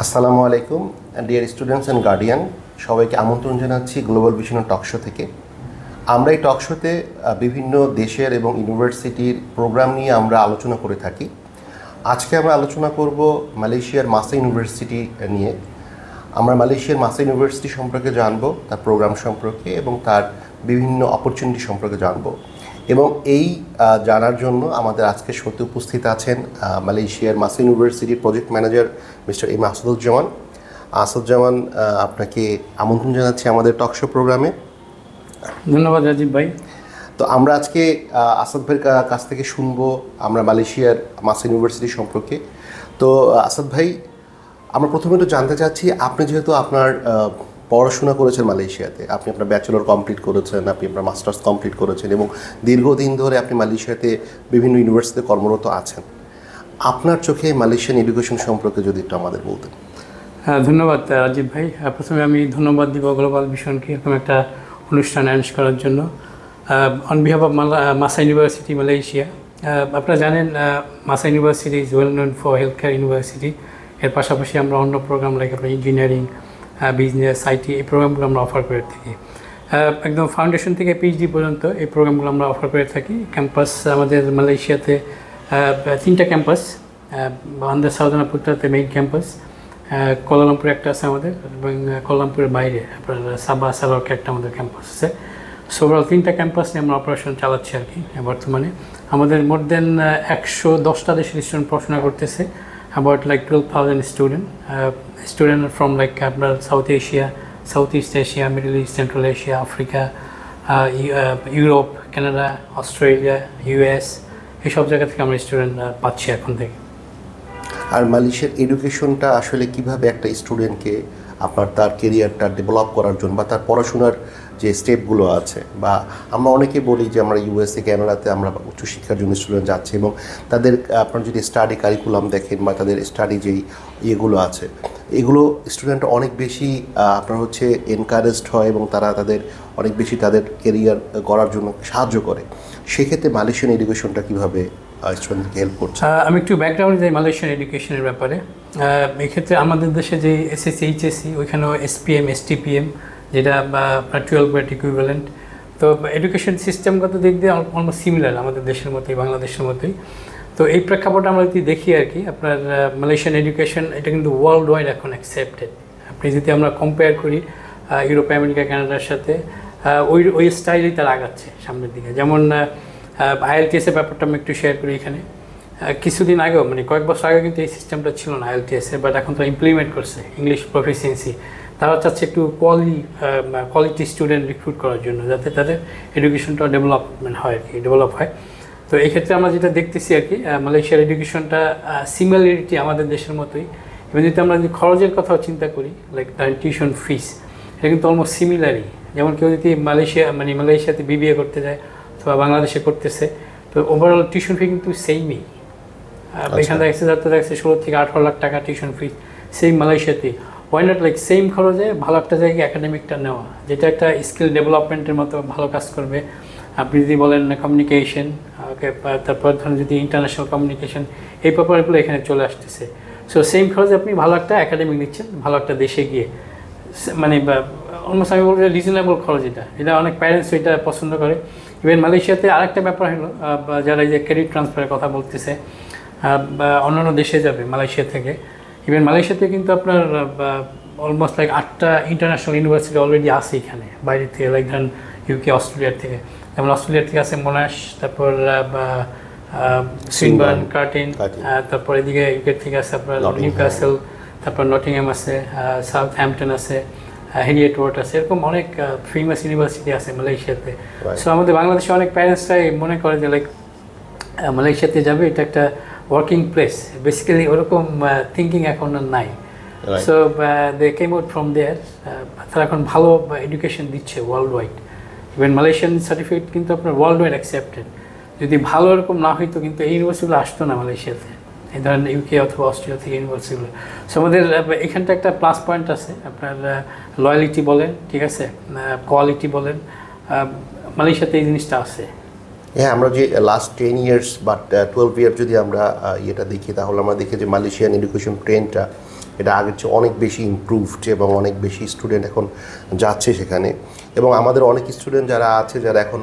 আসসালামু আলাইকুম deer students and guardian, সবাইকে আমন্ত্রণ জানাচ্ছি গ্লোবাল ভিশন টক শো থেকে। আমরা এই টক শোতে বিভিন্ন দেশের এবং ইউনিভার্সিটির প্রোগ্রাম নিয়ে আমরা আলোচনা করে থাকি। আজকে আমরা আলোচনা করব মালয়েশিয়ার মাসা ইউনিভার্সিটি নিয়ে। আমরা মালয়েশিয়ার মাসা ইউনিভার্সিটি সম্পর্কে জানবো, তার প্রোগ্রাম সম্পর্কে এবং তার বিভিন্ন অপরচুনিটি সম্পর্কে জানবো। এবং এই জানার জন্য আমাদের আজকের শোতে উপস্থিত আছেন মালয়েশিয়ার মাসা ইউনিভার্সিটির project manager mister M Asaduzzaman. Asaduzzaman, আপনাকে আমন্ত্রণ জানাচ্ছি আমাদের টক শো প্রোগ্রামে। ধন্যবাদ রাজীব ভাই। তো আমরা আজকে আসাদ ভাইয়ের কাছ থেকে শুনবো আমরা মালয়েশিয়ার মাসা ইউনিভার্সিটি সম্পর্কে। তো আসাদ ভাই, আমরা প্রথমে একটু জানতে চাচ্ছি, আপনি যেহেতু আপনার পড়াশোনা করেছেন মালয়েশিয়াতে, আপনি আপনার ব্যাচেলর কমপ্লিট করেছেন, আপনি আপনার মাস্টার্স কমপ্লিট করেছেন এবং দীর্ঘদিন ধরে আপনি মালয়েশিয়াতে বিভিন্ন ইউনিভার্সিটিতে কর্মরত আছেন। আপনার চোখে মালয়েশিয়ান এডুকেশন সম্পর্কে যদি একটু আমাদের বলতেন। ধন্যবাদ রাজীব ভাই। প্রথমে আমি ধন্যবাদ দিব গ্লোবাল ভিশনকে এরকম একটা অনুষ্ঠান অ্যারেঞ্জ করার জন্য। On behalf of MAHSA university Malaysia, আপনারা জানেন MAHSA university is well known for health care university. এর পাশাপাশি আমরা অন্য প্রোগ্রাম লাইক আপনার ইঞ্জিনিয়ারিং, বিজনেস, আইটি, এই প্রোগ্রামগুলো আমরা অফার করে থাকি। একদম ফাউন্ডেশন থেকে পিএইচডি পর্যন্ত এই প্রোগ্রামগুলো আমরা অফার করে থাকি। ক্যাম্পাস আমাদের মালয়েশিয়াতে 3টা ক্যাম্পাস, আমাদের সাউদার্ন পুত্রাতে মেইন ক্যাম্পাস, কোয়ালালামপুরে একটা আছে আমাদের, এবং কোয়ালালামপুরের বাইরে আপনার সাবা সালোয়ারকে একটা আমাদের ক্যাম্পাস আছে। সো ওভারঅল 3টা ক্যাম্পাস নিয়ে আমরা অপারেশন চালাচ্ছি আর কি। বর্তমানে আমাদের মোর দেন 110টা দেশের স্টুডেন্ট পড়াশোনা করতেছে। about like 12,000 student from like আপনার south Asia, south east Asia, middle east, central Asia, Africa, Europe, Canada, Australia, US, এইসব জায়গা থেকে আমরা স্টুডেন্ট পাচ্ছি এখন থেকে। আর মালয়েশিয়ার এডুকেশনটা আসলে কিভাবে একটা স্টুডেন্টকে আপনার তার কেরিয়ারটা ডেভেলপ করার জন্য বা তার পড়াশোনার যে স্টেপগুলো আছে, বা আমরা অনেকে বলি যে আমরা ইউএসএ, কানাডাতে আমরা উচ্চশিক্ষার জন্য স্টুডেন্ট যাচ্ছে এবং তাদের আপনার যদি স্টাডি কারিকুলাম দেখেন বা তাদের স্টাডি যেই ইয়েগুলো আছে, এগুলো স্টুডেন্ট অনেক বেশি আপনার হচ্ছে এনকারেজড হয় এবং তারা তাদের অনেক বেশি তাদের কেরিয়ার গড়ার জন্য সাহায্য করে। সেক্ষেত্রে মালয়েশিয়ান এডুকেশনটা কীভাবে স্টুডেন্টকে হেল্প করছে? আমি একটু ব্যাকগ্রাউন্ডে যাই মালয়েশিয়ান এডুকেশনের ব্যাপারে। এক্ষেত্রে আমাদের দেশে যে এসএসসি, এইচএসসি, ওইখানেও এসপিএম, এসটিপিএম, যেটা আপনার 12 গ্রেড ইকুইভ্যালেন্ট। তো এডুকেশন সিস্টেমগত দিক দিয়ে অলমোস্ট সিমিলার আমাদের দেশের মতোই, বাংলাদেশের মতোই। তো এই প্রেক্ষাপটে আমরা যদি দেখি আর কি, আপনার মালয়েশিয়ান এডুকেশন এটা কিন্তু ওয়ার্ল্ড ওয়াইড এখন অ্যাকসেপ্টেড। আপনি যদি আমরা কম্পেয়ার করি ইউরোপ, আমেরিকা, কানাডার সাথে, ওই স্টাইলেই তারা আগাচ্ছে সামনের দিকে। যেমন আইএলটিএসের ব্যাপারটা আমি একটু শেয়ার করি এখানে। কিছুদিন আগেও মানে কয়েক বছর আগে কিন্তু এই সিস্টেমটা ছিল না আইএলটিএসের, বাট এখন তো ইমপ্লিমেন্ট করছে ইংলিশ প্রফিসিয়েন্সি। তারা চাচ্ছে একটু কোয়ালিটি স্টুডেন্ট রিক্রুট করার জন্য, যাতে তাদের এডুকেশনটা ডেভেলপমেন্ট হয় আর কি, ডেভেলপ হয়। তো এই ক্ষেত্রে আমরা যেটা দেখতেছি আর কি, মালয়েশিয়ার এডুকেশনটা সিমিলারিটি আমাদের দেশের মতোই। এবং যদি আমরা যদি খরচের কথাও চিন্তা করি, লাইক তার টিউশন ফিস, এটা কিন্তু অলমোস্ট সিমিলারই। যেমন কেউ যদি মালয়েশিয়াতে বিবিএ করতে যায় অথবা বাংলাদেশে করতেছে, তো ওভারঅল টিউশন ফি কিন্তু সেমই। এখানে দেখছে 16 থেকে 18 লাখ টাকা টিউশন ফি, সেম মালয়েশিয়াতে। ওয়াই নট লাইক সেম খরচে ভালো একটা জায়গায় একাডেমিকটা নেওয়া, যেটা একটা স্কিল ডেভেলপমেন্টের মতো ভালো কাজ করবে। আপনি যদি বলেন কমিউনিকেশন, ওকে, তারপর ধরুন যদি ইন্টারন্যাশনাল কমিউনিকেশন, এই ব্যাপারগুলো এখানে চলে আসতেছে। সো সেম খরচে আপনি ভালো একটা একাডেমিক নিচ্ছেন, ভালো একটা দেশে গিয়ে, মানে অলমোস্ট আমি বলবো রিজনেবল খরচ। এটা অনেক প্যারেন্টস এটা পছন্দ করে। ইভেন মালয়েশিয়াতে আরেকটা ব্যাপার হলো, যারা এই যে ক্রেডিট ট্রান্সফারের কথা বলতেছে, অন্যান্য দেশে যাবে মালয়েশিয়া থেকে। ইভেন মালয়েশিয়াতে কিন্তু আপনার অলমোস্ট লাইক 8টা ইন্টারন্যাশনাল ইউনিভার্সিটি অলরেডি আছে এখানে বাইরে থেকে, লাইক ধরেন ইউকে, অস্ট্রেলিয়ার থেকে। যেমন অস্ট্রেলিয়ার থেকে আছে মোনাশ, তারপর সুইনবার্ন, কার্টিন, তারপর এদিকে ইউকে থেকে আছে আপনার নিউক্যাসল, তারপর নটিংহ্যাম আছে, সাউথ হ্যাম্পটন আছে, হেরিয়েট ওয়ার্ড আছে, এরকম অনেক ফেমাস ইউনিভার্সিটি আছে মালয়েশিয়াতে। সো আমাদের বাংলাদেশে অনেক প্যারেন্টসরাই মনে করে যে লাইক মালয়েশিয়াতে যাবে, এটা একটা ওয়ার্কিং প্লেস। বেসিক্যালি ওরকম থিঙ্কিং এখন আর নাই। So they came out from there. তারা এখন ভালো এডুকেশন দিচ্ছে world wide. Even Malaysian certificate কিন্তু আপনার ওয়ার্ল্ড ওয়াইড অ্যাকসেপ্টেড। যদি ভালো এরকম না হইতো কিন্তু এই ইউনিভার্সিটিগুলো আসতো না মালয়েশিয়াতে, এই ধরেন ইউকে অথবা অস্ট্রেলিয়া থেকে ইউনিভার্সিটিগুলো। সো আমাদের এখানটা একটা প্লাস পয়েন্ট আছে, আপনার লয়ালিটি বলেন, ঠিক আছে, কোয়ালিটি বলেন, মালয়েশিয়াতে এই জিনিসটা আছে। হ্যাঁ, আমরা যে লাস্ট 10 years বা 12 year যদি আমরা ইয়েটা দেখি, তাহলে আমরা দেখি যে মালয়েশিয়ান এডুকেশন ট্রেন্ডটা এটা আগের চেয়ে অনেক বেশি ইমপ্রুভড এবং অনেক বেশি স্টুডেন্ট এখন যাচ্ছে সেখানে। এবং আমাদের অনেক স্টুডেন্ট যারা আছে, যারা এখন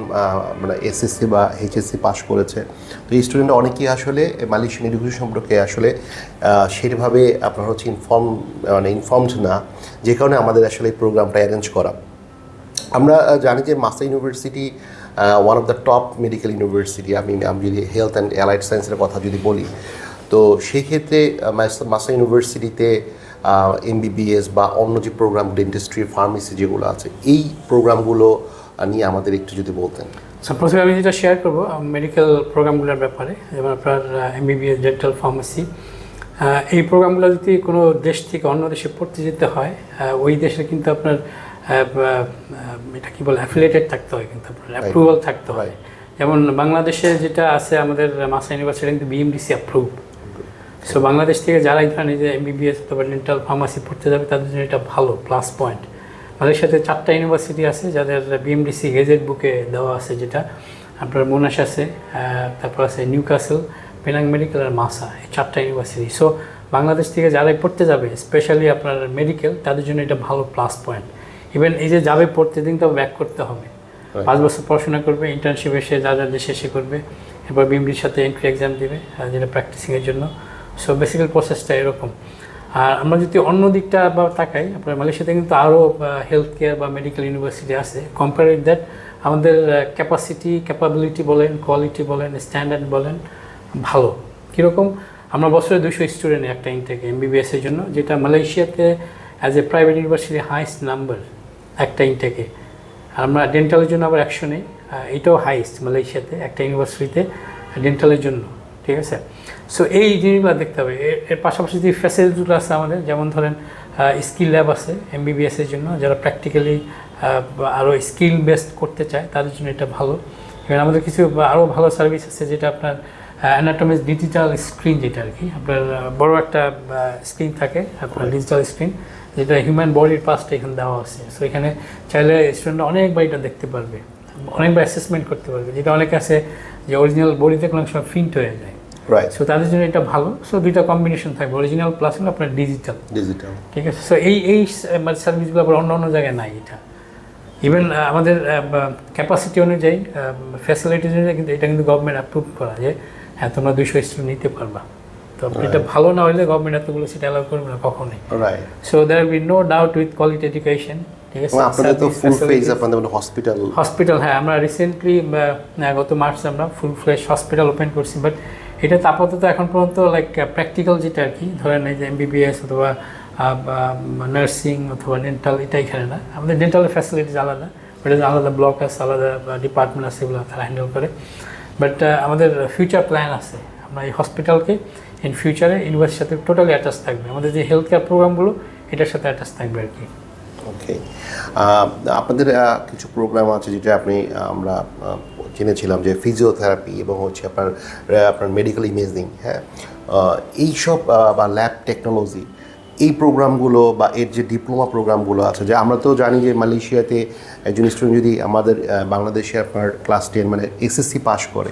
মানে এসএসসি বা এইচএসসি পাশ করেছে, তো এই স্টুডেন্ট অনেকেই আসলে মালয়েশিয়ান এডুকেশন সম্পর্কে আসলে সেভাবে আপনার হচ্ছে ইনফর্মড না, যে কারণে আমাদের আসলে এই প্রোগ্রামটা অ্যারেঞ্জ করা। আমরা জানি যে MAHSA university one of the top medical university. আমি যদি হেলথ অ্যান্ড অ্যালাইড সায়েন্সের কথা যদি বলি, তো সেই ক্ষেত্রে মাসা ইউনিভার্সিটিতে এমবিবিএস বা অন্য যে প্রোগ্রাম, ডেন্টিস্ট্রি, ফার্মেসি যেগুলো আছে, এই প্রোগ্রামগুলো নিয়ে আমাদের একটু যদি বলতেন। প্রথমে আমি যেটা শেয়ার করবো মেডিকেল প্রোগ্রামগুলোর ব্যাপারে, যেমন আপনার এমবিবিএস, ডেন্টাল, ফার্মেসি, এই প্রোগ্রামগুলো যদি কোনো দেশ থেকে অন্য দেশে পড়তে যেতে হয়, ওই দেশে কিন্তু আপনার এটা কী বলে অ্যাফিলিয়েটেড থাকতে হয়, কিন্তু আপনার অ্যাপ্রুভাল থাকতে হয়। যেমন বাংলাদেশে যেটা আছে, আমাদের মাসা ইউনিভার্সিটি কিন্তু বিএমডিসি অ্যাপ্রুভ। সো বাংলাদেশ থেকে যারা এখানে যে এমবিবিএস অথবা ডেন্টাল, ফার্মাসি পড়তে যাবে, তাদের জন্য এটা ভালো প্লাস পয়েন্ট। মালয়েশিয়াতে 4টা ইউনিভার্সিটি আছে যাদের বিএমডিসি গেজেট বুকে দেওয়া আছে, যেটা আপনার মোনাশ আছে, তারপর আছে নিউক্যাসল, পেনাং মেডিকেল আর মাসা, এই 4টা ইউনিভার্সিটি। সো বাংলাদেশ থেকে যারাই পড়তে যাবে, স্পেশালি আপনার মেডিকেল, তাদের জন্য এটা ভালো প্লাস পয়েন্ট। ইভেন এই যে যাবে পড়তে, দিন তো ব্যাক করতে হবে, 5 বছর পড়াশোনা করবে, ইন্টার্নশিপ এসে যা যা দেশে এসে করবে, এরপর বিএমডির সাথে এন্ট্রি এক্সাম দেবে, যেটা প্র্যাকটিসিংয়ের জন্য। সো বেসিক্যাল প্রসেসটা এরকম। আর আমরা যদি অন্য দিকটা বা তাকাই, আপনার মালয়েশিয়াতে কিন্তু আরও হেলথ কেয়ার বা মেডিকেল ইউনিভার্সিটি আছে। কম্পেয়ার উইথ দ্যাট, আমাদের ক্যাপাসিটি, ক্যাপাবিলিটি বলেন, কোয়ালিটি বলেন, স্ট্যান্ডার্ড বলেন, ভালো। কীরকম? আমরা বছরে 200 স্টুডেন্ট একটা ইনটেক এমবিবিএসের জন্য, যেটা মালয়েশিয়াতে as a private university highest number একটা ইনটেকে। আর আমরা ডেন্টালের জন্য আবার 100 নেই, এটাও হাইস্ট মালয়েশিয়াতে একটা ইউনিভার্সিটিতে ডেন্টালের জন্য, ঠিক আছে? সো এই জিনিসগুলো দেখতে হবে। এর পাশাপাশি যে ফ্যাসিলিটিগুলো আছে আমাদের, যেমন ধরেন স্কিল ল্যাব আছে এমবিবিএসের জন্য, যারা প্র্যাকটিক্যালি আরও স্কিল বেসড করতে চায়, তাদের জন্য এটা ভালো। এবার আমাদের কিছু আরও ভালো সার্ভিস আছে, যেটা আপনার অ্যানাটমিক্স ডিজিটাল স্ক্রিন, যেটা আর কি আপনার বড় একটা স্ক্রিন থাকে, আপনার ডিজিটাল স্ক্রিন, যেটা হিউম্যান বডির পার্টসটা এখানে দেওয়া আছে। সো এখানে চাইলে স্টুডেন্টরা অনেকবার এটা দেখতে পারবে, অনেকবার অ্যাসেসমেন্ট করতে পারবে, যেটা অনেক আছে যে অরিজিনাল বডিতে কোনো সময় প্রিন্ট হয়ে যায়। রাইট। সো তাদের জন্য এটা ভালো। সো দুইটা কম্বিনেশন থাকবে, অরিজিনাল প্লাস হলো আপনার ডিজিটাল। ঠিক আছে? সো এই সার্ভিসগুলো আবার অন্য অন্য জায়গায় নাই। এটা ইভেন আমাদের ক্যাপাসিটি অনুযায়ী, ফ্যাসিলিটিস অনুযায়ী কিন্তু এটা কিন্তু গভর্নমেন্ট অ্যাপ্রুভ করা, যে হ্যাঁ তোমরা 200 স্টুডেন্ট নিতে পারবা। তো এটা ভালো না হলে গভর্নমেন্ট এতগুলো সিট অ্যালাউ করবে না কখনোই। Right. So there will be no doubt with quality education. ঠিক আছে? আপনাদের তো ফুল ফেজ, আপনাদের হসপিটাল, হ্যাঁ, আমরা রিসেন্টলি গত মার্চে আমরা ফুল ফ্লেশ হসপিটাল ওপেন করছি। বাট এটা তো আপাতত এখন পর্যন্ত লাইক প্র্যাকটিক্যাল যেটা আর কি, ধরেন এই যে এমবিবিএস অথবা নার্সিং অথবা ডেন্টাল, এটা এখানে না। আমাদের ডেন্টালের ফ্যাসিলিটিস আলাদা, এটা আলাদা ব্লক আছে, আলাদা ডিপার্টমেন্ট আছে, এগুলো তারা হ্যান্ডেল করে। বাট আমাদের ফিউচার প্ল্যান আছে, আমরা এই হসপিটালকে ইন ফিউচারে ইউনিভার্সিটির সাথে টোটালি অ্যাটাচ থাকবে। আমাদের যে হেলথ কেয়ার প্রোগ্রামগুলো এটার সাথে অ্যাটাচ থাকবে আর কি। ওকে। আপনাদের কিছু প্রোগ্রাম আছে যেটা আমরা জেনেছিলাম, যে ফিজিওথেরাপি এবং হচ্ছে আপনার মেডিকেল ইমেজিং, হ্যাঁ, এইসব বা ল্যাব টেকনোলজি, এই প্রোগ্রামগুলো বা এর যে ডিপ্লোমা প্রোগ্রামগুলো আছে, যে আমরা তো জানি যে মালয়েশিয়াতে একজন স্টুডেন্ট যদি আমাদের বাংলাদেশে আপনার ক্লাস 10 মানে এসএসসি পাস করে,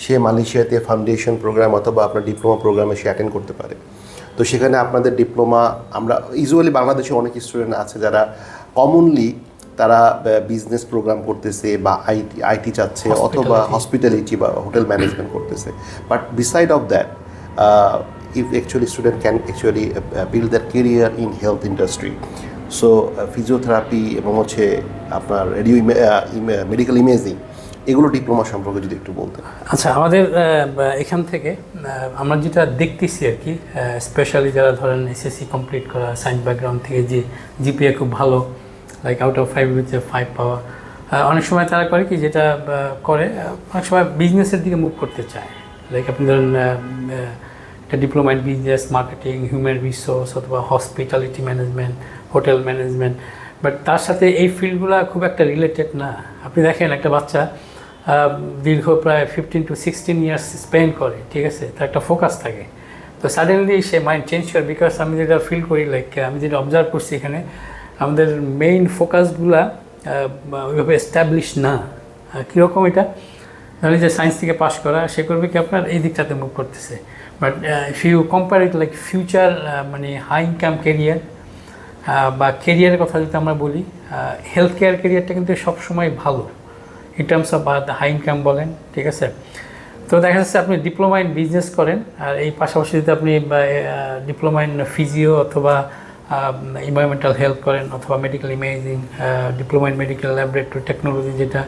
সে মালয়েশিয়াতে ফাউন্ডেশন প্রোগ্রাম অথবা আপনার ডিপ্লোমা প্রোগ্রামে সে অ্যাটেন্ড করতে পারে। তো সেখানে আপনাদের ডিপ্লোমা, আমরা ইউজুয়ালি বাংলাদেশে অনেক স্টুডেন্ট আছে যারা কমনলি তারা বিজনেস প্রোগ্রাম করতেছে বা আইটি চাচ্ছে, অথবা হসপিটালিটি বা হোটেল ম্যানেজমেন্ট করতেছে। But beside of that, if actually student can actually build their career in health industry, so physiotherapy এবং হচ্ছে আপনার মেডিকেল ইমেজিং, এগুলো ডিপ্লোমা সম্পর্কে যদি একটু বলতেন। আচ্ছা, আমাদের এখান থেকে আমরা যেটা দেখতেছি আর কি, স্পেশালি যারা ধরেন এসএসসি কমপ্লিট করা, সায়েন্স ব্যাকগ্রাউন্ড থেকে, যে জিপিএ খুব ভালো, লাইক আউট অফ 5 উইথ 5 পাওয়া, অনেক সময় তারা করে কি, যেটা করে অনেক সময় বিজনেসের দিকে মুভ করতে চায়। লাইক আপনি ধরেন একটা diploma in business, marketing, human resource অথবা hospitality management, hotel management, but তার সাথে এই ফিল্ডগুলো খুব একটা রিলেটেড না। আপনি দেখেন একটা বাচ্চা দীর্ঘ প্রায় 15 to 16 ইয়ার্স স্পেন্ড করে, ঠিক আছে, তার একটা ফোকাস থাকে। তো সাডেনলি সে মাইন্ড চেঞ্জ করে, বিকজ আমি যেটা ফিল করি, লাইক আমি যেটা অবজার্ভ করছি, এখানে আমাদের মেইন ফোকাসগুলা ওইভাবে এস্টাবলিশ না। কীরকম এটা, ধরেন যে সায়েন্স থেকে পাশ করা, সে করবে কি আপনার এই দিকটাতে মুভ করতেছে। But if you compare it like future মানে হাই ইনকাম কেরিয়ার বা কেরিয়ারের কথা যদি আমরা বলি, হেলথ কেয়ার কেরিয়ারটা কিন্তু সবসময় ভালো in terms of high income বলেন, ঠিক আছে। তো দেখা যাচ্ছে আপনি ডিপ্লোমা ইন বিজনেস করেন, আর এই পাশাপাশি যদি আপনি ডিপ্লোমা ইন ফিজিও অথবা এনভায়রনমেন্টাল হেলথ করেন, অথবা medical imaging, diploma in medical laboratory technology যেটা,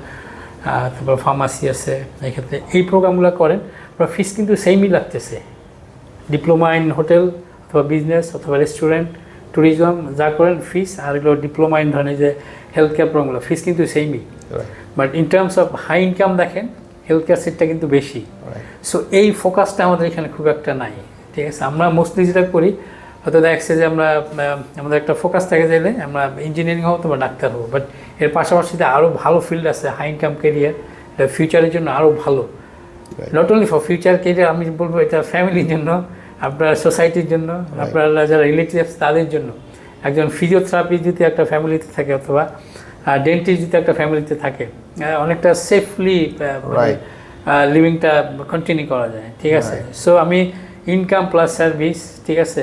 তারপর ফার্মাসি আছে, এক্ষেত্রে এই প্রোগ্রামগুলো করেন, আপনার ফিস কিন্তু সেমই লাগতেছে। ডিপ্লোমা ইন হোটেল অথবা বিজনেস অথবা রেস্টুরেন্ট, ট্যুরিজম যা করেন ফিস, আর এগুলো ডিপ্লোমা ইন ধরনের যে হেলথ কেয়ার প্রোগ্রামগুলো ফিস কিন্তু সেমই। But in terms of high income দেখেন হেলথ কেয়ার সেটটা কিন্তু বেশি। সো এই ফোকাসটা আমাদের এখানে খুব একটা নাই, ঠিক আছে। আমরা মোস্টলি যেটা করি, হয়তো দেখছে যে আমরা আমাদের একটা ফোকাস থাকে যাইলে আমরা ইঞ্জিনিয়ারিং হবো অথবা ডাক্তার হবো, বাট এর পাশাপাশি আরও ভালো ফিল্ড আছে হাই ইনকাম কেরিয়ার, এটা ফিউচারের জন্য আরও ভালো। Not only for future career, আমি বলবো এটা ফ্যামিলির জন্য, আপনার সোসাইটির জন্য, আপনার যারা রিলেটিভস তাদের জন্য। একজন ফিজিওথেরাপি যদি একটা ফ্যামিলিতে থাকে, অথবা ডেন্টিস্ট যদি একটা ফ্যামিলিতে থাকে, অনেকটা সেফলি লিভিংটা কন্টিনিউ করা যায়, ঠিক আছে। সো আমি ইনকাম প্লাস সার্ভিস, ঠিক আছে,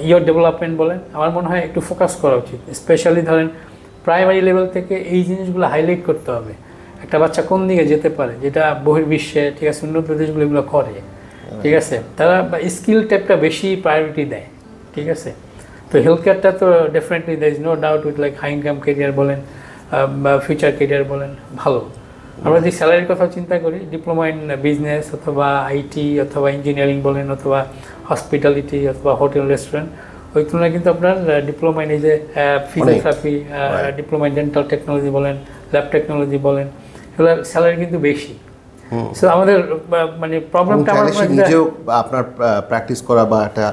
ইয়র ডেভেলপমেন্ট বলেন, আমার মনে হয় একটু ফোকাস করা উচিত। স্পেশালি ধরেন প্রাইমারি লেভেল থেকে এই জিনিসগুলো হাইলাইট করতে হবে। একটা বাচ্চা কোন দিকে যেতে পারে, যেটা বহির্বিশ্বে, ঠিক আছে, উন্নত দেশগুলো এগুলো করে, ঠিক আছে, তারা স্কিল টাইপটা বেশি প্রায়োরিটি দেয়, ঠিক আছে। তো হেলথ কেয়ারটা তো definitely there is no doubt with like high income career বলেন বা ফিউচার কেরিয়ার বলেন, ভালো। আমরা যে স্যালারির কথা চিন্তা করি, ডিপ্লোমা ইন বিজনেস অথবা আইটি অথবা ইঞ্জিনিয়ারিং বলেন, অথবা হসপিটালিটি অথবা হোটেল রেস্টুরেন্ট, ওই তুলনায় কিন্তু আপনার ডিপ্লোমা ইন এই যে physiotherapy, diploma in dental technology বলেন, ল্যাব টেকনোলজি বলেন, এগুলোর স্যালারি কিন্তু বেশি। সো আমাদের মানে প্রবলেমটা নিজেও আপনার প্র্যাকটিস করা বা একটা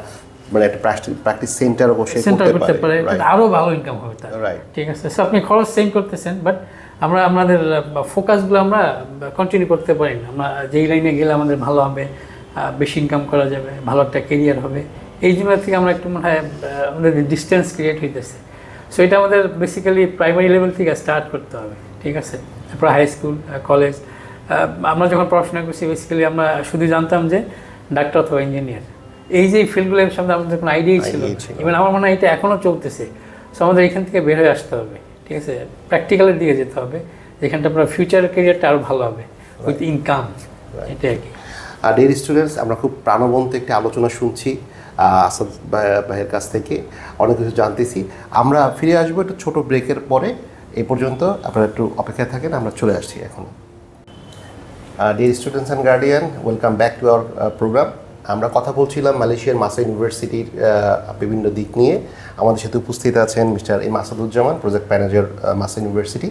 মানে একটা প্র্যাকটিস সেন্টার করতে পারে, আরও ভালো ইনকাম হবে তার, ঠিক আছে। সো আপনি খরচ সেম করতেছেন, বাট আমরা আমাদের ফোকাসগুলো আমরা কন্টিনিউ করতে পারি না। আমরা যেই লাইনে গেলে আমাদের ভালো হবে, বেশি ইনকাম করা যাবে, ভালো একটা কেরিয়ার হবে, এই জিনিস থেকে আমরা একটু মনে হয় আমাদের ডিস্টেন্স ক্রিয়েট হইতেছে। সো এটা আমাদের বেসিক্যালি প্রাইমারি লেভেল থেকে স্টার্ট করতে হবে, ঠিক আছে। তারপর হাই স্কুল, কলেজ। আমরা যখন পড়াশোনা করছি বেসিক্যালি আমরা শুধু জানতাম যে ডাক্তার অথবা ইঞ্জিনিয়ার, এই যে ফিল্ডগুলোর সামনে আমাদের কোনো আইডিয়াই ছিল। ইভেন আমার মনে হয় এটা এখনও চলতেছে। সো আমাদের এখান থেকে বের হয়ে আসতে হবে, ঠিক আছে, প্র্যাকটিক্যালের দিকে যেতে হবে, যেখানটা আপনার ফিউচার ক্যারিয়ারটা আরও ভালো হবে উইথ ইনকাম, এটা আর কি। আর ডিয়ার স্টুডেন্টস, আমরা খুব প্রাণবন্ত একটি আলোচনা শুনছি আসাদ ভাইয়ের কাছ থেকে, অনেক কিছু জানতেছি। আমরা ফিরে আসবো একটু ছোট ব্রেকের পরে। এই পর্যন্ত আপনারা একটু অপেক্ষায় থাকেন, আমরা চলে আসছি এখন। Dear students and guardian, welcome back to our programme. আমরা কথা বলছিলাম মালয়েশিয়ার মাসা ইউনিভার্সিটির বিভিন্ন দিক নিয়ে। আমাদের সাথে উপস্থিত আছেন mister M Asaduzzaman, project manager MAHSA university.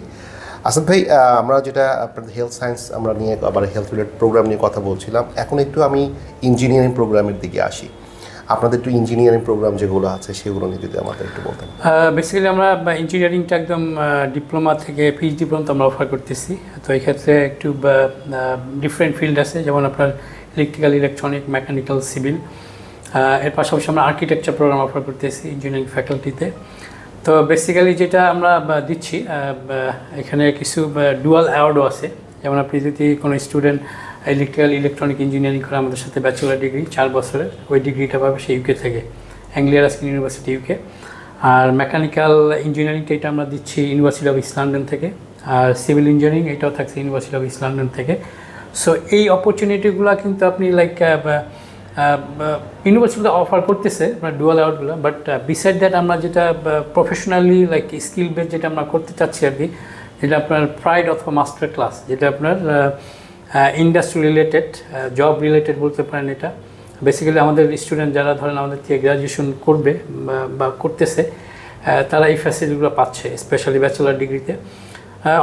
Asad ভাই, আমরা যেটা আপনাদের হেলথ সায়েন্স আমরা নিয়ে আবার হেলথ রিলেটেড প্রোগ্রাম নিয়ে কথা বলছিলাম, এখন একটু আমি ইঞ্জিনিয়ারিং প্রোগ্রামের দিকে আসি। আপনাদের একটু ইঞ্জিনিয়ারিং প্রোগ্রাম যেগুলো আছে সেগুলো নিয়ে যদি আমাদের একটু বলতেন। বেসিক্যালি আমরা ইঞ্জিনিয়ারিংটা একদম ডিপ্লোমা থেকে পিএইচডি পর্যন্ত আমরা অফার করতেছি। তো এই ক্ষেত্রে একটু ডিফারেন্ট ফিল্ড আছে, যেমন আপনার ইলেকট্রিক্যাল, ইলেকট্রনিক, মেকানিক্যাল, সিভিল। এর পাশাপাশি আমরা আর্কিটেকচার প্রোগ্রাম অফার করতেছি ইঞ্জিনিয়ারিং ফ্যাকাল্টিতে। তো বেসিক্যালি যেটা আমরা দিচ্ছি, এখানে কিছু ডুয়াল অ্যাওয়ার্ডও আছে। যেমন আপনি যদি কোনো স্টুডেন্ট ইলেকট্রিক্যাল, ইলেকট্রনিক ইঞ্জিনিয়ারিং করে আমাদের সাথে ব্যাচেলার ডিগ্রি 4 বছরের, ওই ডিগ্রিটা পাবে সে ইউকে থেকে, অ্যাংলিয়া রাস্কিন ইউনিভার্সিটি ইউকে। আর মেকানিক্যাল ইঞ্জিনিয়ারিংটা এটা আমরা দিচ্ছি ইউনিভার্সিটি অফ ইস্ট লন্ডন থেকে। আর সিভিল ইঞ্জিনিয়ারিং এটাও থাকছে ইউনিভার্সিটি অফ ইস্ট লন্ডন থেকে। সো এই অপরচুনিটিগুলো কিন্তু আপনি লাইক ইউনিভার্সিটিতে অফার করতেছে আপনার ডুয়াল অ্যাওয়ার্ডগুলো। বাট বিসাইড দ্যাট আমরা যেটা প্রফেশনালি লাইক স্কিল বেস যেটা আমরা করতে চাচ্ছি আর কি, যেটা আপনার প্রাইড অথবা মাস্টার ক্লাস, যেটা আপনার ইন্ডাস্ট্রি রিলেটেড, জব রিলেটেড বলতে পারেন। এটা বেসিক্যালি আমাদের স্টুডেন্ট যারা ধরেন আমাদের থেকে গ্র্যাজুয়েশন করবে বা করতেছে, তারা এই ফ্যাসিলিটিগুলো পাচ্ছে, স্পেশালি ব্যাচেলার ডিগ্রিতে।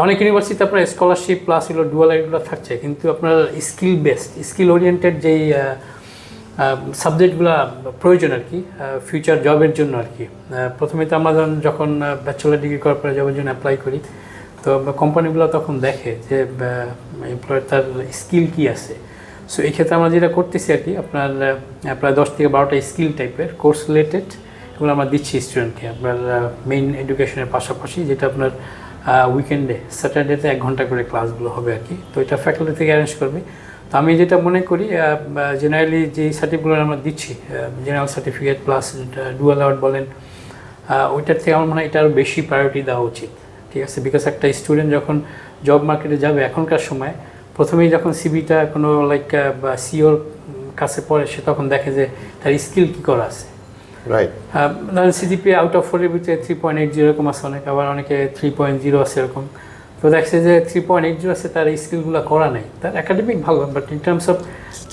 অনেক ইউনিভার্সিটিতে আপনার স্কলারশিপ প্লাস এগুলো ডুয়াল এগুলো থাকছে, কিন্তু আপনার স্কিল বেসড, স্কিল ওরিয়েন্টেড যেই সাবজেক্টগুলো প্রয়োজন আর কি ফিউচার জবের জন্য আর কি। প্রথমে তো আমরা যখন ব্যাচেলার ডিগ্রি করার পরে জবের জন্য অ্যাপ্লাই করি, তো কোম্পানিগুলো তখন দেখে যে এমপ্লয়ের তার স্কিল কী আছে। সো এই ক্ষেত্রে আমরা যেটা করতেছি আর কি, আপনার প্রায় 10 থেকে 12টা স্কিল টাইপের কোর্স রিলেটেড এগুলো আমরা দিচ্ছি স্টুডেন্টকে, আপনার মেইন এডুকেশনের পাশাপাশি, যেটা আপনার উইকেন্ডে স্যাটারডেতে 1 ঘন্টা করে ক্লাসগুলো হবে আর কি। তো এটা ফ্যাকাল্টি থেকে অ্যারেঞ্জ করবে। তো আমি যেটা মনে করি জেনারেলি যে সার্টিফিকেটগুলো আমরা দিচ্ছি, general certificate plus dual award বলেন, ওইটার থেকে আমার মনে হয় এটা আরও বেশি প্রায়োরিটি দেওয়া উচিত, ঠিক আছে? বিকজ একটা স্টুডেন্ট যখন জব মার্কেটে যাবে এখনকার সময়, প্রথমেই যখন সিভিটা কোনো লাইক সিওর কাছে পড়ে, সে তখন দেখে যে তার স্কিল কী করা আছে। রাইট। ধরেন সিজিপিএ আউট অফ 4-এর ভিতরে 3.80 এরকম আছে অনেক, আবার অনেকে 3.0 আছে এরকম। তো দেখছে যে 3.80 আছে, তার এই স্কিলগুলো করা নেই, তার একাডেমিক ভালো, বাট ইন টার্মস অফ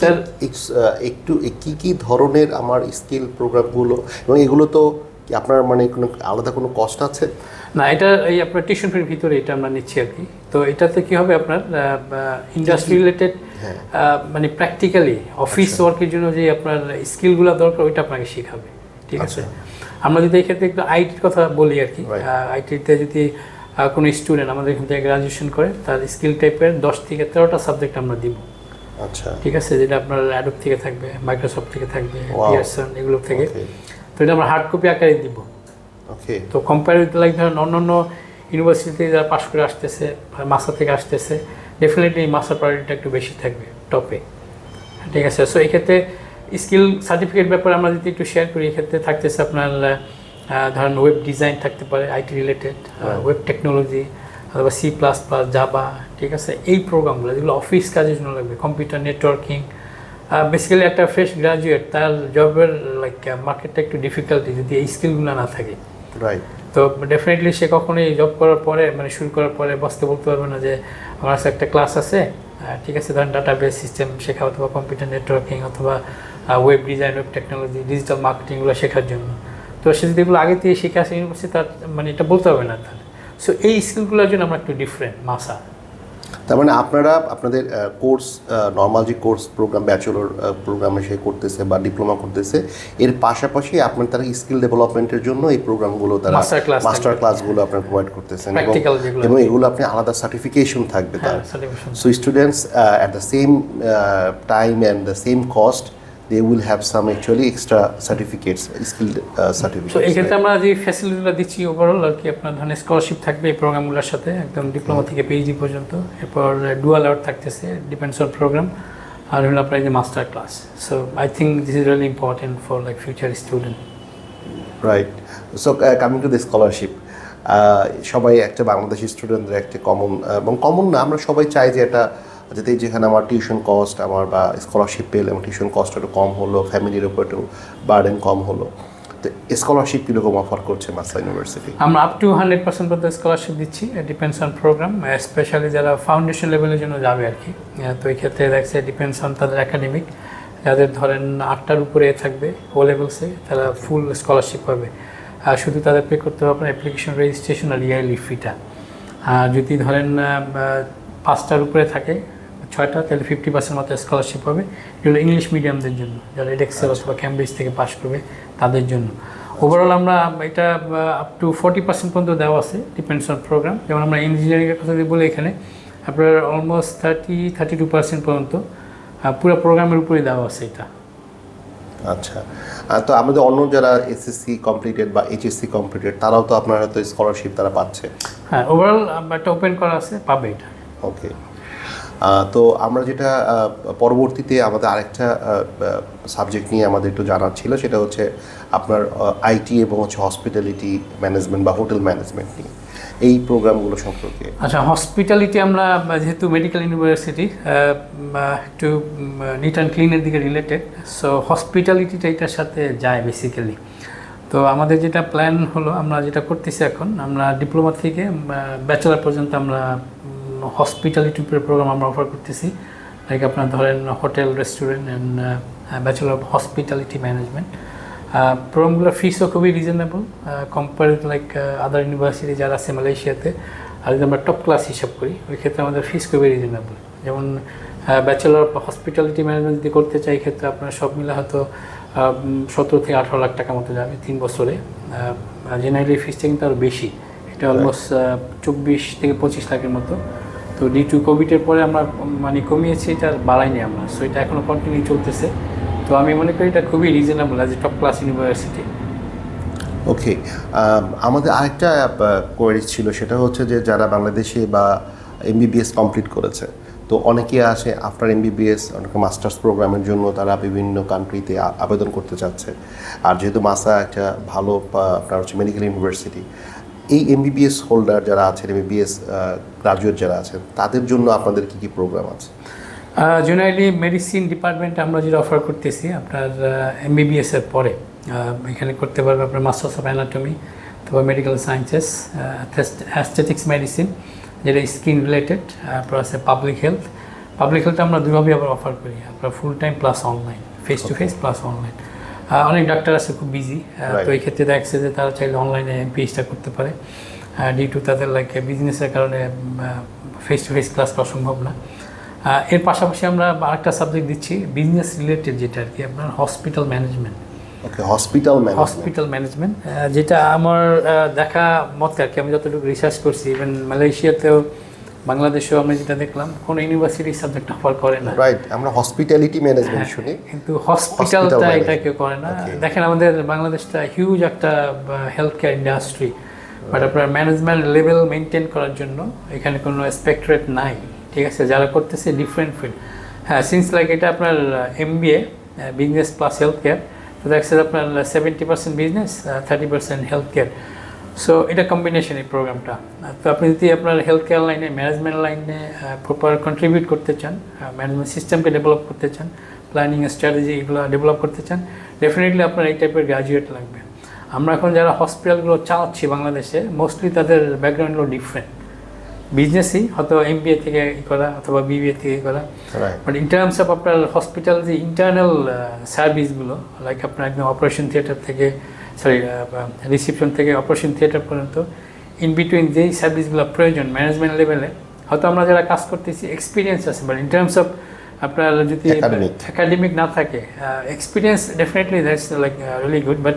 তার একটু কী ধরনের আমার স্কিল প্রোগ্রামগুলো, এবং এগুলো তো কি আপনার মানে কোনো আলাদা কোনো কষ্ট আছে? না, এটা এই আপনার টিউশন ফির ভিতরে এটা আমরা নিচ্ছি আর কি। তো এটাতে কি হবে, আপনার ইন্ডাস্ট্রি রিলেটেড মানে প্র্যাকটিক্যালি অফিস ওয়ার্কের জন্য যে আপনার স্কিলগুলো দরকার, ওইটা আপনাকে শেখাবে, ঠিক আছে? আমরা যদি এই ক্ষেত্রে একটু আইটির কথা বলি আর কি, আইটিতে যদি কোনো স্টুডেন্ট আমাদের এখান থেকে গ্রাজুয়েশন করে, তার স্কিল টাইপের 10 থেকে 13টা সাবজেক্ট আমরা দিব। আচ্ছা, ঠিক আছে, যেটা আপনার অ্যাডোব থেকে থাকবে, মাইক্রোসফট থেকে থাকবে, পিয়ারসন, এগুলো থেকে। তো এটা আমরা হার্ড কপি আকারে দিব। ওকে। তো কম্পেয়ার লাইক ধরেন অন্যান্য ইউনিভার্সিটিতে যারা পাশ করে আসতেছে, মাসা থেকে আসতেছে, ডেফিনেটলি মাসার প্রায়োরিটিটা একটু বেশি থাকবে টপে, ঠিক আছে? সো এই ক্ষেত্রে স্কিল সার্টিফিকেট ব্যাপারে আমরা যদি একটু শেয়ার করি, এক্ষেত্রে থাকতেছে আপনার ধরেন ওয়েব ডিজাইন থাকতে পারে, আইটি রিলেটেড, ওয়েব টেকনোলজি, অথবা C++, জাভা, ঠিক আছে? এই প্রোগ্রামগুলো যেগুলো অফিস কাজের জন্য লাগবে, কম্পিউটার নেটওয়ার্কিং। বেসিক্যালি একটা ফ্রেশ গ্রাজুয়েট, তার জবের লাইক মার্কেটটা একটু ডিফিকাল্টি যদি এই স্কিলগুলো না থাকে। রাইট। তো ডেফিনেটলি সে কখনোই জব করার পরে, মানে শুরু করার পরে বসতে বলতে পারবে না যে আমার কাছে একটা ক্লাস আছে, ঠিক আছে, ধরেন ডাটাবেস সিস্টেম শেখা, অথবা কম্পিউটার নেটওয়ার্কিং, অথবা web design, web technology, digital মার্কেটিংগুলো শেখার জন্য। তো সে যদি এগুলো আগে থেকে শিখে আসে ইউনিভার্সিটি, তার মানে এটা বলতে হবে না তাহলে। সো এই স্কিলগুলোর জন্য আমরা একটু ডিফারেন্ট মাসা। তার মানে আপনারা আপনাদের কোর্স, নর্মাল যে কোর্স প্রোগ্রাম, ব্যাচেলর প্রোগ্রামে সে করতেছে বা ডিপ্লোমা করতেছে, এর পাশাপাশি আপনার তারা স্কিল ডেভেলপমেন্টের জন্য এই প্রোগ্রামগুলো, তারা মাস্টার ক্লাসগুলো আপনার প্রোভাইড করতেছেন, এবং এগুলো আপনি আলাদা সার্টিফিকেশন থাকবে তার। So students at the same time and the same cost they will have some actually extra certificates, skill certificates. তো এই ক্ষেত্রে আমরা যে ফ্যাসিলিটিটা দিচ্ছি ওভারঅল আর কি, আপনার ধরনের স্কলারশিপ থাকবে এই প্রোগ্রামগুলোর সাথে, একদম ডিপ্লোমা থেকে পিএইচডি পর্যন্ত। এরপর ডুয়াল আউট থাকতেছে, ডিপেন্ডস অন প্রোগ্রাম, আর হলো আপনার যে master class. So I think this is really important for like future student. Right. So coming to the scholarship, সবাই একটা বাংলাদেশি স্টুডেন্টদের একটা কমন না, আমরা সবাই চাই যে এটা যাতে যেখানে আমার টিউশন কস্ট আমার বা স্কলারশিপ পেলে আমার টিউশন কস্ট একটু কম হলো, ফ্যামিলির উপর একটু বার্ডেন কম হলো। তো স্কলারশিপ কীরকম অফার করছে মাসা ইউনিভার্সিটি? আমরা আপ টু 100% পর্যন্ত স্কলারশিপ দিচ্ছি, ডিপেন্ডস অন প্রোগ্রাম, স্পেশালি যারা ফাউন্ডেশন লেভেলের জন্য যাবে আর কি। তো এই ক্ষেত্রে দেখছে ডিপেন্ডস অন তাদের একাডেমিক, যাদের ধরেন 8টার উপরে থাকবে ও লেভেলসে, তারা ফুল স্কলারশিপ পাবে। আর শুধু তাদের পে করতে হবে আপনার অ্যাপ্লিকেশন রেজিস্ট্রেশন আর ইয়ারলি ফিটা। আর যদি ধরেন 5টার উপরে থাকে, 6টা, তাহলে 50% মতো স্কলারশিপ হবে। এগুলো ইংলিশ মিডিয়ামদের জন্য, যারা এডেক্সেল অথবা ক্যামব্রিজ থেকে পাস করবে তাদের জন্য। ওভারঅল আমরা এটা আপ টু 40% পর্যন্ত দেওয়া আছে, ডিপেন্ডস অন প্রোগ্রাম। যেমন আমরা ইঞ্জিনিয়ারিংয়ের কথা যদি বলি, এখানে আপনার অলমোস্ট 30-32% পর্যন্ত পুরো প্রোগ্রামের উপরে দেওয়া আছে এটা। আচ্ছা, তো আমাদের অন্য যারা এসএসসি কমপ্লিটেড বা এইচএসসি কমপ্লিটেড, তারাও তো আপনার হয়তো স্কলারশিপ তারা পাচ্ছে। হ্যাঁ, ওভারঅল একটা ওপেন করা আছে, পাবে এটা। ওকে। তো আমরা যেটা পরবর্তীতে আমাদের আরেকটা সাবজেক্ট নিয়ে আমাদের একটু জানার ছিল, সেটা হচ্ছে আপনার আইটি এবং হচ্ছে হসপিটালিটি ম্যানেজমেন্ট বা হোটেল ম্যানেজমেন্ট নিয়ে এই প্রোগ্রামগুলো সম্পর্কে। আচ্ছা, হসপিটালিটি আমরা যেহেতু মেডিকেল ইউনিভার্সিটি, একটু নিট অ্যান্ড ক্লিনের দিকে রিলেটেড, সো হসপিটালিটিটা এটার সাথে যায় বেসিক্যালি। তো আমাদের যেটা প্ল্যান হলো, আমরা যেটা করতেছি এখন, আমরা ডিপ্লোমা থেকে ব্যাচেলার পর্যন্ত আমরা হসপিটালিটি প্রোগ্রাম আমরা অফার করতেছি। লাইক আপনার ধরেন hotel, restaurant and bachelor of hospitality management. প্রোগ্রামগুলোর ফিসও খুবই reasonable compare like other university যারা আছে মালয়েশিয়াতে। আর যদি আমরা টপ ক্লাস হিসাব করি, ওই ক্ষেত্রে আমাদের ফিস খুবই রিজনেবল। যেমন ব্যাচেলার অফ হসপিটালিটি ম্যানেজমেন্ট যদি করতে চাই, ক্ষেত্রে আপনার সব মিলে হয়তো 17 থেকে 18 লাখ টাকা মতো যাবে 3 বছরে। জেনারেলি ফিসটা কিন্তু আরও বেশি, এটা অলমোস্ট 24 থেকে 25 লাখের মতো। তো ডিউ টু কোভিডের পরে আমরা মানে কমিয়েছি, এটা আর বাড়াইনি আমরা। সো এটা এখনও কন্টিনিউ চলতেছে। তো আমি মনে করি এটা খুবই reasonable as a top class university. Okay, আমাদের আরেকটা কোয়েরি ছিল, সেটা হচ্ছে যে যারা বাংলাদেশে বা এমবিবিএস কমপ্লিট করেছে, তো অনেকে আসে আফটার এমবিবিএস, অনেকে মাস্টার্স প্রোগ্রামের জন্য তারা বিভিন্ন কান্ট্রিতে আবেদন করতে চাচ্ছে। আর যেহেতু মাসা একটা ভালো আপনার হচ্ছে মেডিকেল ইউনিভার্সিটি, এই এমবিবিএস হোল্ডার যারা আছেন, এমবিবিএস গ্রাজুয়েট যারা আছেন, তাদের জন্য আপনাদের কী কী প্রোগ্রাম আছে? জেনারেলি মেডিসিন ডিপার্টমেন্টে আমরা যেটা অফার করতেছি আপনার এমবিবিএসের পরে এখানে করতে পারবে আপনার মাস্টার্স অফ অ্যানাটমি, তারপর মেডিকেল সায়েন্সেস, অ্যাস্থেটিক্স মেডিসিন যেটা স্কিন রিলেটেড, তারপর আছে পাবলিক হেলথ। পাবলিক হেলথ আমরা দুইভাবে আবার অফার করি, আপনার full time plus online, face to face plus online. অনেক ডাক্তার আছে খুব বিজি, তো এই ক্ষেত্রে দেখছে যে তারা চাইলে অনলাইনে এমপিএইচটা করতে পারে, ডিউ টু তাদের লাইক বিজনেসের কারণে ফেস টু ফেস ক্লাস করা সম্ভব না। এর পাশাপাশি আমরা আরেকটা সাবজেক্ট দিচ্ছি বিজনেস রিলেটেড, যেটা আর কি আপনার হসপিটাল ম্যানেজমেন্ট। ওকে, হসপিটাল ম্যানেজমেন্ট যেটা আমার দেখা মতে আর কি, আমি যতটুকু রিসার্চ করছি, ইভেন মালয়েশিয়াতেও বাংলাদেশেও আমরা যেটা দেখলাম কোনো ইউনিভার্সিটি সাবজেক্ট অফার করে না। রাইট, আমরা হসপিটালিটি ম্যানেজমেন্ট শুনি, কিন্তু হসপিটালটা এটা কেউ করে না। দেখেন আমাদের বাংলাদেশটা হিউজ একটা হেলথ কেয়ার ইন্ডাস্ট্রি, বাট আপনার ম্যানেজমেন্ট লেভেল মেনটেন করার জন্য এখানে কোনো স্পেক্টরেট নাই, ঠিক আছে, যারা করতেছে ডিফারেন্ট ফিল্ড। হ্যাঁ, সিন্স লাইক এটা আপনার MBA business plus health care, তো দেখছে আপনার 70% বিজনেস, 30% হেলথ কেয়ার। সো এটা কম্বিনেশন এই প্রোগ্রামটা। তো আপনি যদি আপনার হেলথ কেয়ার লাইনে, ম্যানেজমেন্ট লাইনে প্রপার কন্ট্রিবিউট করতে চান, ম্যানেজমেন্ট সিস্টেমকে ডেভেলপ করতে চান, প্ল্যানিং স্ট্র্যাটেজি এগুলো ডেভেলপ করতে চান, ডেফিনেটলি আপনার এই টাইপের গ্র্যাজুয়েট লাগবে। আমরা এখন যারা হসপিটালগুলো চালাচ্ছি বাংলাদেশে, মোস্টলি তাদের ব্যাকগ্রাউন্ডগুলো ডিফারেন্ট, বিজনেসই হয়তো এমবিএ থেকে করা অথবা বিবিএ থেকে করা, বাট ইন টার্মস অফ আপনার হসপিটাল যে ইন্টারনাল সার্ভিসগুলো, লাইক আপনার একদম অপারেশন থিয়েটার থেকে রিসিপশন থেকে অপারেশন থিয়েটার পর্যন্ত ইন বিটুইন যেই সার্ভিসগুলো প্রয়োজন ম্যানেজমেন্ট লেভেলে, হয়তো আমরা যারা কাজ করতেছি এক্সপিরিয়েন্স আছে, বাট ইন টার্মস অফ আপনার যদি একাডেমিক না থাকে, experience definitely that's like really good, but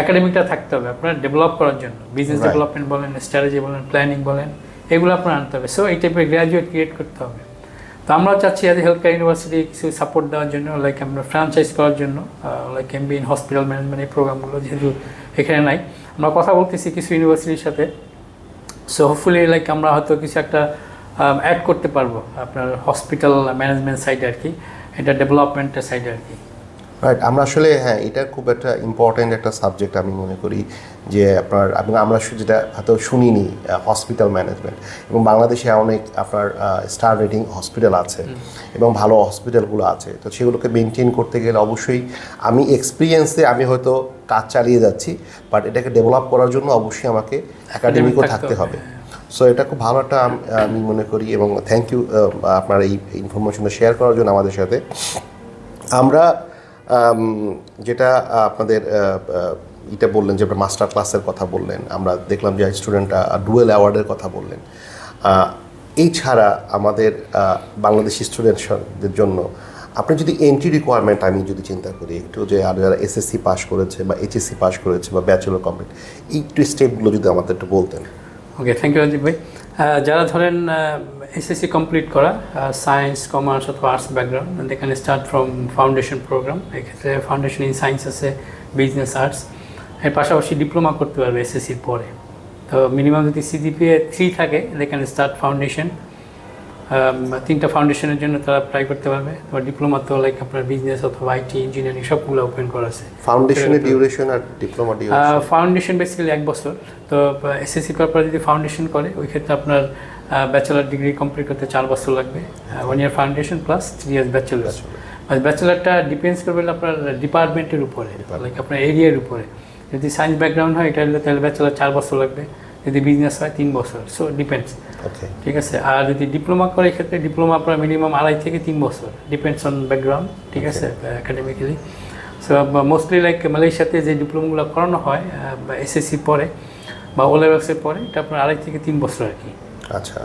একাডেমিকটা থাকতে হবে আপনার ডেভেলপ করার জন্য, বিজনেস ডেভেলপমেন্ট বলেন, স্ট্র্যাটেজি বলেন, প্ল্যানিং বলেন, এগুলো আপনার আনতে হবে। সো এই টাইপের গ্র্যাজুয়েট ক্রিয়েট করতে হবে। তো আমরা চাচ্ছি as a health care university কিছু সাপোর্ট দেওয়ার জন্য, লাইক আমরা ফ্র্যাঞ্চাইজ করার জন্য, like MB in hospital management এই প্রোগ্রামগুলো যেহেতু এখানে নাই, আমরা কথা বলতেছি কিছু ইউনিভার্সিটির সাথে। সো হোপফুলি লাইক আমরা হয়তো কিছু একটা অ্যাড করতে পারবো আপনার হসপিটাল ম্যানেজমেন্ট সাইডে আর কি, এটা ডেভেলপমেন্টের সাইডে আর কি। রাইট, আমরা আসলে হ্যাঁ, এটা খুব একটা ইম্পর্ট্যান্ট একটা সাবজেক্ট আমি মনে করি, যে আপনার আমরা যেটা হয়তো শুনিনি হসপিটাল ম্যানেজমেন্ট, এবং বাংলাদেশে অনেক আপনার স্টার রেটিং হসপিটাল আছে এবং ভালো হসপিটালগুলো আছে, তো সেগুলোকে মেনটেন করতে গেলে অবশ্যই আমি এক্সপিরিয়েন্সে আমি হয়তো কাজ চালিয়ে যাচ্ছি, বাট এটাকে ডেভেলপ করার জন্য অবশ্যই আমাকে একাডেমিকও থাকতে হবে। সো এটা খুব ভালো একটা আমি মনে করি, এবং থ্যাংক ইউ আপনার এই ইনফরমেশনটা শেয়ার করার জন্য আমাদের সাথে। আমরা যেটা আপনাদের এটা বললেন যে মাস্টার ক্লাসের কথা বললেন, আমরা দেখলাম যে স্টুডেন্টরা ডুয়েল অ্যাওয়ার্ডের কথা বললেন, এই ছাড়া আমাদের বাংলাদেশি স্টুডেন্টদের জন্য আপনি যদি এন্ট্রি রিকোয়ারমেন্ট আমি যদি চিন্তা করি একটু, যে আর যারা এসএসসি পাস করেছে বা এইচএসসি পাস করেছে বা ব্যাচেলর কমপ্লিট, এই একটু স্টেপগুলো যদি আমাদের একটু বলতেন। ওকে, থ্যাংক ইউ রাজীব ভাই। যারা ধরেন এসএসসি কমপ্লিট করা, সায়েন্স, কমার্স অথবা arts background, they can start from foundation programme. এক্ষেত্রে ফাউন্ডেশন ইন সায়েন্স আছে, বিজনেস, আর্টস, এর পাশাপাশি ডিপ্লোমা করতে পারবে এসএসসির পরে। তো মিনিমাম যদি সিজিপিএ 3 থাকে, দে ক্যান স্টার্ট ফাউন্ডেশন। 3টা ফাউন্ডেশনের জন্য তারা অ্যাপ্লাই করতে পারবে। তো ডিপ্লোমা তো লাইক আপনার বিজনেস অথবা আইটি, ইঞ্জিনিয়ারিং সবগুলো ওপেন করা আছে। ফাউন্ডেশনের ডিউরেশন আর ডিপ্লোমা ডিউরেশন? ফাউন্ডেশন বেসিক্যালি 1 বছর। তো এসএসসি করার পর যদি ফাউন্ডেশন করে, ওই ক্ষেত্রে আপনার ব্যাচেলার ডিগ্রি কমপ্লিট করতে 4 বছর লাগবে, 1 ইয়ার ফাউন্ডেশন প্লাস 3 ইয়ার্স ব্যাচেলার। আর ব্যাচেলারটা ডিপেন্ডস করবে আপনার ডিপার্টমেন্টের উপরে, লাইক আপনার এরিয়ার উপরে। যদি সায়েন্স ব্যাকগ্রাউন্ড হয় এটা হলে তাহলে ব্যাচেলার 4 বছর লাগবে, যদি বিজনেস হয় 3 বছর। সো ডিপেন্ডস, ঠিক আছে। আর যদি ডিপ্লোমা করে, এক্ষেত্রে ডিপ্লোমা আপনার মিনিমাম 2.5 থেকে 3 বছর, ডিপেন্ডস অন ব্যাকগ্রাউন্ড, ঠিক আছে, একাডেমিক্যালি। সো মোস্টলি লাইক মালয়েশিয়াতে যে ডিপ্লোমাগুলো করানো হয় এসএসসি পরে বা ও লেভেলসের পরে, এটা আপনার 2.5 থেকে 3 বছর আর কি। আচ্ছা,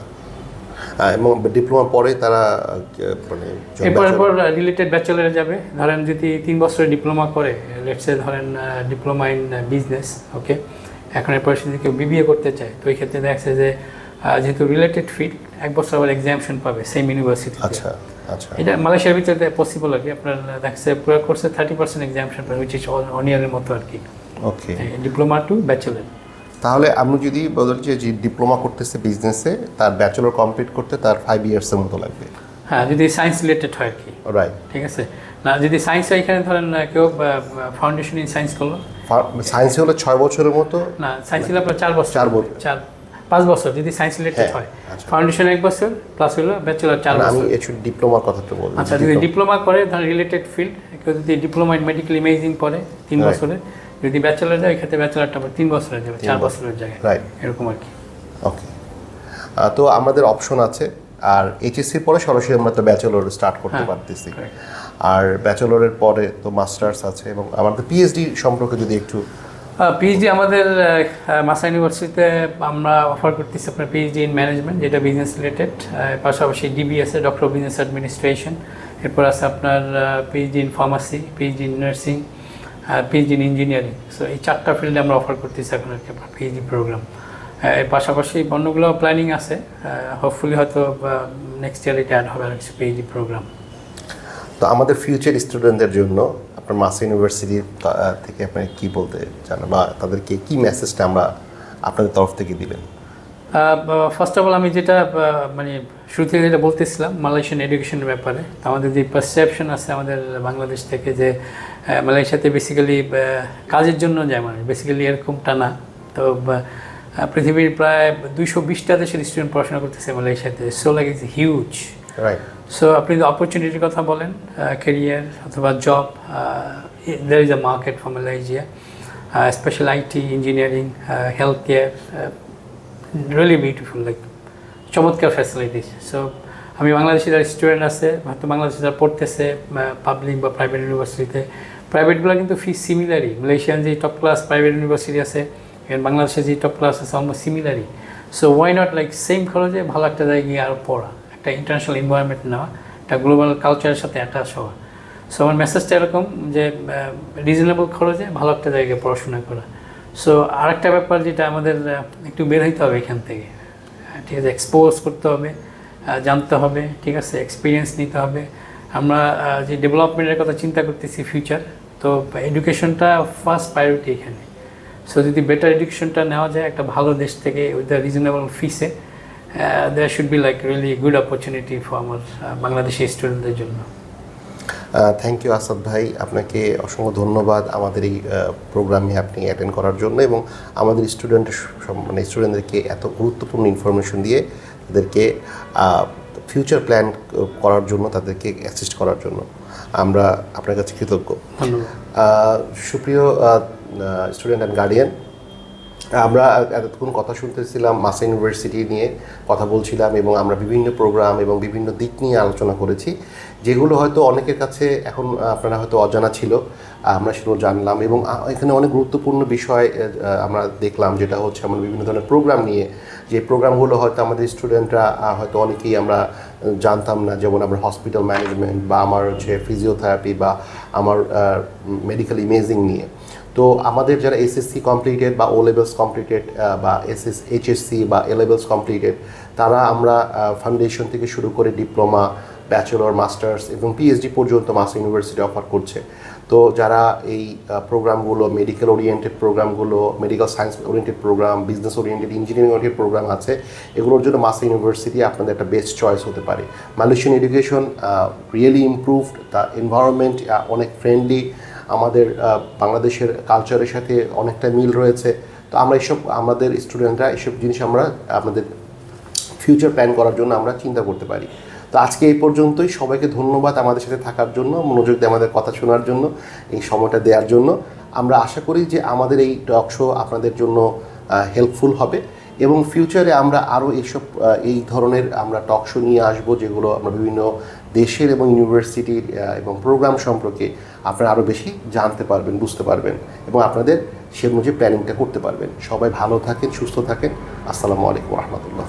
এবং ডিপ্লোমা পরে তারা মানে এরপর রিলেটেড ব্যাচেলারে যাবে। ধরেন যদি 3 বছরের ডিপ্লোমা করে, লেটসে ধরেন ডিপ্লোমা ইন বিজনেস, ওকে, এখন এরপর যদি কেউ বিবিএ করতে চায়, তো এই ক্ষেত্রে দেখছে যে যেহেতু রিলেটেড ফিল্ড, 1 বছর আবার এক্সামশন পাবে সেম ইউনিভার্সিটি। আচ্ছা আচ্ছা, এটা মালয়েশিয়ার ভিতরে পসিবল আর কি। আপনার দেখছে পুরো কোর্সে 30% এক্সামশন পাবে, উইচ ইজ 1 ইয়ারের মতো আর কি। ওকে, ডিপ্লোমা টু ব্যাচেলর। তাহলে আমি যদি বলি যে ডিপ্লোমা করতেছে বিজনেসে, তার ব্যাচেলর কমপ্লিট করতে তার 5 ইয়ার্সের মতো লাগবে। হ্যাঁ, যদি সায়েন্স রিলেটেড হয় আর কি। রাইট। ঠিক আছে, না যদি সায়েন্স হয়, এখানে ধরেন কেউ ফাউন্ডেশন ইন সায়েন্স করলো, সায়েন্সে হলে 6 বছরের মতো। না, সায়েন্স হলে আপনার 4 বছর, 5 বছর যদি সায়েন্স রিলেটেড হয়। ফাউন্ডেশন 1 বছর প্লাস হলো ব্যাচেলর 4 বছর। আমি ডিপ্লোমার কথাটা বলছি। আচ্ছা, যদি ডিপ্লোমা করে ধরেন রিলেটেড ফিল্ড, কেউ যদি ডিপ্লোমা ইন মেডিকেল ইমেজিং পড়ে 3 বছরে, যদি ব্যাচেলর যায় এক্ষেত্রে ব্যাচেলরটা 3 বছরের যাবে, 4 বছরের জায়গায়। রাইট, এরকম আর কি। ওকে, তো আমাদের অপশন আছে। আর এইচএসসির পরে সরাসরি আমরা তো ব্যাচেলর স্টার্ট করতে পারতেছি, আর ব্যাচেলরের পরে তো মাস্টার্স আছে, এবং আমাদের পিএইচডি সম্পর্কে যদি একটু। পিএইচডি আমাদের মাসা ইউনিভার্সিটিতে আমরা অফার করতেছি আপনার পিএইচডি ইন ম্যানেজমেন্ট, যেটা বিজনেস রিলেটেড, পাশাপাশি DBS doctor of business administration, এরপর আছে আপনার PhD in pharmacy, PhD in nursing, PhD in engineering. So এই 4টা ফিল্ডে আমরা অফার করতেছি এখন আর কি আপনার পিএইচডি প্রোগ্রাম। এর পাশাপাশি অন্যগুলো প্ল্যানিং আছে, হোপফুলি হয়তো নেক্সট ইয়ার এটা অ্যাড হবে আর কিছু পিএইচডি প্রোগ্রাম। তো আমাদের ফিউচার স্টুডেন্টদের জন্য আপনার মাসা ইউনিভার্সিটি থেকে আপনি কী বলতে চান, বা তাদেরকে কী মেসেজটা আমরা আপনাদের তরফ থেকে দিবেন? ফার্স্ট অফ অল আমি যেটা মানে শুরু থেকে যেটা বলতেছিলাম মালয়েশিয়ান এডুকেশনের ব্যাপারে, আমাদের যে পারসেপশন আছে আমাদের বাংলাদেশ থেকে যে মালয়েশিয়াতে বেসিক্যালি কাজের জন্য যায় মানুষ, বেসিক্যালি এরকমটা না। তো পৃথিবীর প্রায় 220টা দেশের স্টুডেন্ট পড়াশোনা করতেছে মালয়েশিয়াতে। So like it's huge. Right. So আপনি যদি অপরচুনিটির কথা বলেন, ক্যারিয়ার অথবা job, there is a market for Malaysia, especially IT, engineering, healthcare, really beautiful, like চমৎকার ফ্যাসিলিটিস। সো আমি বাংলাদেশি যারা স্টুডেন্ট আছে, হয়তো বাংলাদেশে যারা পড়তেছে পাবলিক বা প্রাইভেট ইউনিভার্সিটিতে, প্রাইভেটগুলো কিন্তু ফি সিমিলারই। মালয়েশিয়ান যে টপ ক্লাস প্রাইভেট ইউনিভার্সিটি আছে, এবং বাংলাদেশের যে টপ ক্লাস আছে অলমোস্ট সিমিলারই। So why not like same খরচে ভালো একটা জায়গায় আরও পড়া, একটা ইন্টারন্যাশনাল এনভায়রনমেন্ট নেওয়া, একটা গ্লোবাল কালচারের সাথে অ্যাটাচ হওয়া। সো আমার মেসেজটা এরকম যে রিজনেবল খরচে ভালো একটা জায়গায় পড়াশোনা করা। সো আরেকটা ব্যাপার যেটা আমাদের একটু বের হইতে হবে এখান থেকে, ঠিক আছে, এক্সপোজ করতে হবে, জানতে হবে, ঠিক আছে, এক্সপিরিয়েন্স নিতে হবে। আমরা যে ডেভেলপমেন্টের কথা চিন্তা করতেছি ফিউচার, তো এডুকেশনটা ফার্স্ট প্রায়োরিটি এখানে। সো যদি বেটার এডুকেশনটা নেওয়া যায় একটা ভালো দেশ থেকে উইথ দ্য রিজনেবল ফিসে, there should be like really good opportunity for আমার বাংলাদেশি স্টুডেন্টদের জন্য। থ্যাংক ইউ আসাদ ভাই, আপনাকে অসংখ্য ধন্যবাদ আমাদের এই প্রোগ্রামে আপনি অ্যাটেন্ড করার জন্য, এবং আমাদের স্টুডেন্টদেরকে এত গুরুত্বপূর্ণ ইনফরমেশন দিয়ে তাদেরকে ফিউচার প্ল্যান করার জন্য, তাদেরকে অ্যাসিস্ট করার জন্য আমরা আপনার কাছে কৃতজ্ঞ। ধন্যবাদ। সুপ্রিয় স্টুডেন্ট অ্যান্ড গার্ডিয়ান, আমরা এতক্ষণ কথা শুনতেছিলাম মাসা ইউনিভার্সিটি নিয়ে কথা বলছিলাম, এবং আমরা বিভিন্ন প্রোগ্রাম এবং বিভিন্ন দিক নিয়ে আলোচনা করেছি, যেগুলো হয়তো অনেকের কাছে এখন আপনারা হয়তো অজানা ছিল, আমরা সেগুলো জানলাম। এবং এখানে অনেক গুরুত্বপূর্ণ বিষয় আমরা দেখলাম, যেটা হচ্ছে আমরা বিভিন্ন ধরনের প্রোগ্রাম নিয়ে, যে প্রোগ্রামগুলো হয়তো আমাদের স্টুডেন্টরা হয়তো অনেকেই আমরা জানতাম না, যেমন আমরা হসপিটাল ম্যানেজমেন্ট, বা আমার হচ্ছে ফিজিওথেরাপি, বা আমার মেডিকেল ইমেজিং নিয়ে। তো আমাদের যারা এসএসসি কমপ্লিটেড বা ও লেভেলস কমপ্লিটেড, বা এইচএসসি বা এ লেভেলস কমপ্লিটেড, তারা আমরা ফাউন্ডেশন থেকে শুরু করে ডিপ্লোমা, ব্যাচেলর, মাস্টার্স এবং পিএইচডি পর্যন্ত মাসা ইউনিভার্সিটি অফার করছে। তো যারা এই প্রোগ্রামগুলো, মেডিকেল ওরিয়েন্টেড প্রোগ্রামগুলো, medical science oriented programme, business oriented, engineering oriented programme আছে, এগুলোর জন্য মাসা ইউনিভার্সিটি আপনাদের একটা বেস্ট চয়েস হতে পারে। Malaysian education really improved, the environment অনেক ফ্রেন্ডলি, আমাদের বাংলাদেশের কালচারের সাথে অনেকটা মিল রয়েছে। তো আমরা আমাদের স্টুডেন্টরা এসব জিনিস আমরা আমাদের ফিউচার প্ল্যান করার জন্য আমরা চিন্তা করতে পারি। তো আজকে এই পর্যন্তই। সবাইকে ধন্যবাদ আমাদের সাথে থাকার জন্য, মনোযোগ দিয়ে আমাদের কথা শোনার জন্য, এই সময়টা দেওয়ার জন্য। আমরা আশা করি যে আমাদের এই টক শো আপনাদের জন্য হেল্পফুল হবে, এবং ফিউচারে আমরা আরও এই ধরনের আমরা টক শো নিয়ে আসবো, যেগুলো আমরা বিভিন্ন দেশের এবং ইউনিভার্সিটির এবং প্রোগ্রাম সম্পর্কে আপনারা আরও বেশি জানতে পারবেন, বুঝতে পারবেন, এবং আপনাদের সে অনুযায়ী প্ল্যানিংটা করতে পারবেন। সবাই ভালো থাকেন, সুস্থ থাকেন। আসসালামু আলাইকুম রহমতুল্লাহ।